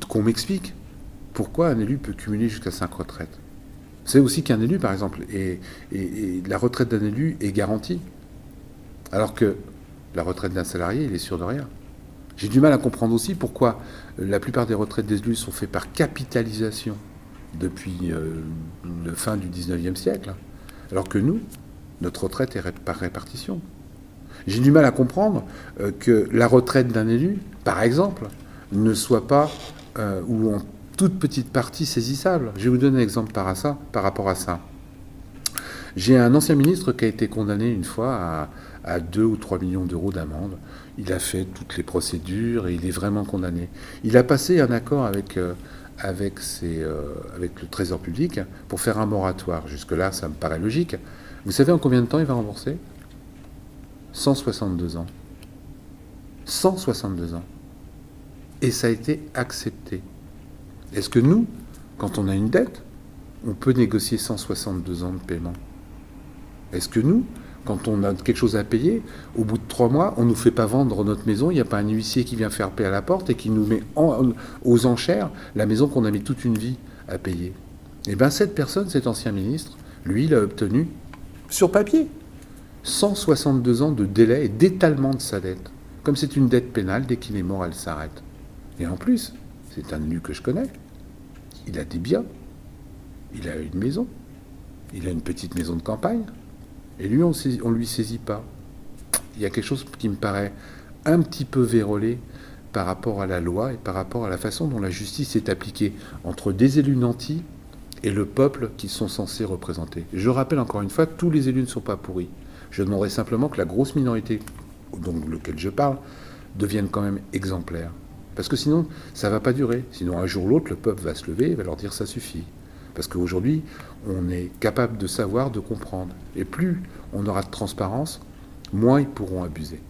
qu'on m'explique pourquoi un élu peut cumuler jusqu'à 5 retraites. C'est aussi qu'un élu, par exemple, et la retraite d'un élu est garantie, alors que la retraite d'un salarié, il est sûr de rien. J'ai du mal à comprendre aussi pourquoi la plupart des retraites des élus sont faites par capitalisation depuis la fin du 19e siècle, alors que nous, notre retraite est par répartition. J'ai du mal à comprendre que la retraite d'un élu, par exemple, ne soit pas, ou en toute petite partie, saisissable. Je vais vous donner un exemple par rapport à ça. J'ai un ancien ministre qui a été condamné une fois à 2 ou 3 millions d'euros d'amende. Il a fait toutes les procédures et il est vraiment condamné. Il a passé un accord avec le Trésor public pour faire un moratoire. Jusque-là, ça me paraît logique. Vous savez en combien de temps il va rembourser ? 162 ans. 162 ans. Et ça a été accepté. Est-ce que nous, quand on a une dette, on peut négocier 162 ans de paiement ? Est-ce que nous, quand on a quelque chose à payer, au bout de 3 mois, on ne nous fait pas vendre notre maison, il n'y a pas un huissier qui vient faire paix à la porte et qui nous met aux enchères la maison qu'on a mis toute une vie à payer ? Eh bien, cette personne, cet ancien ministre, lui, il a obtenu, sur papier, 162 ans de délai et d'étalement de sa dette. Comme c'est une dette pénale, dès qu'il est mort, elle s'arrête. Et en plus, c'est un élu que je connais. Il a des biens. Il a une maison. Il a une petite maison de campagne. Et lui, on ne lui saisit pas. Il y a quelque chose qui me paraît un petit peu vérolé par rapport à la loi et par rapport à la façon dont la justice est appliquée entre des élus nantis et le peuple qu'ils sont censés représenter. Je rappelle encore une fois, tous les élus ne sont pas pourris. Je demanderais simplement que la grosse minorité, dont lequel je parle, devienne quand même exemplaire. Parce que sinon, ça ne va pas durer. Sinon, un jour ou l'autre, le peuple va se lever et va leur dire ça suffit. Parce qu'aujourd'hui, on est capable de savoir, de comprendre. Et plus on aura de transparence, moins ils pourront abuser.